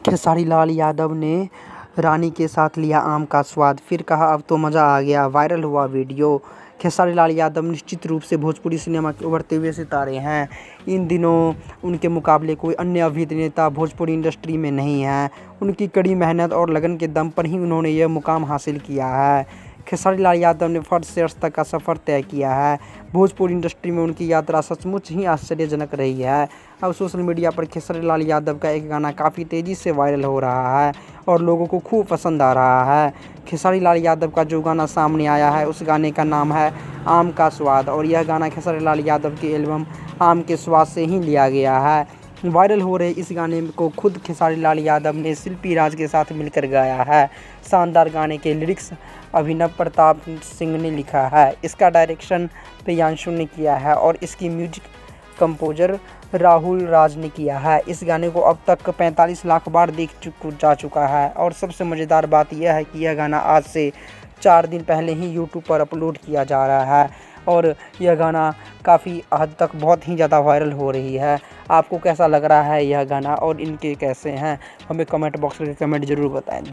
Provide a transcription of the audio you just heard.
खेसारी लाल यादव ने रानी के साथ लिया आम का स्वाद, फिर कहा अब तो मज़ा आ गया, वायरल हुआ वीडियो। खेसारी लाल यादव निश्चित रूप से भोजपुरी सिनेमा के उभरते हुए सितारे हैं। इन दिनों उनके मुकाबले कोई अन्य अभिनेता भोजपुरी इंडस्ट्री में नहीं है। उनकी कड़ी मेहनत और लगन के दम पर ही उन्होंने यह मुकाम हासिल किया है। खेसारी लाल यादव ने फर्स्ट से अर्श तक का सफ़र तय किया है। भोजपुरी इंडस्ट्री में उनकी यात्रा सचमुच ही आश्चर्यजनक रही है। अब सोशल मीडिया पर खेसारी लाल यादव का एक गाना काफ़ी तेज़ी से वायरल हो रहा है और लोगों को खूब पसंद आ रहा है। खेसारी लाल यादव का जो गाना सामने आया है उस गाने का नाम है आम का स्वाद और यह गाना खेसारी लाल यादव की एल्बम आम के स्वाद से ही लिया गया है। वायरल हो रहे इस गाने को खुद खेसारी लाल यादव ने शिल्पी राज के साथ मिलकर गाया है। शानदार गाने के लिरिक्स अभिनव प्रताप सिंह ने लिखा है। इसका डायरेक्शन प्रियांशु ने किया है और इसकी म्यूजिक कंपोजर राहुल राज ने किया है। इस गाने को अब तक 45 लाख बार जा चुका है और सबसे मज़ेदार बात यह है कि यह गाना आज से 4 दिन पहले ही यूट्यूब पर अपलोड किया जा रहा है और यह गाना काफ़ी हद तक बहुत ही ज़्यादा वायरल हो रही है। आपको कैसा लग रहा है यह गाना और इनके कैसे हैं, हमें कमेंट बॉक्स में कमेंट ज़रूर बताएं।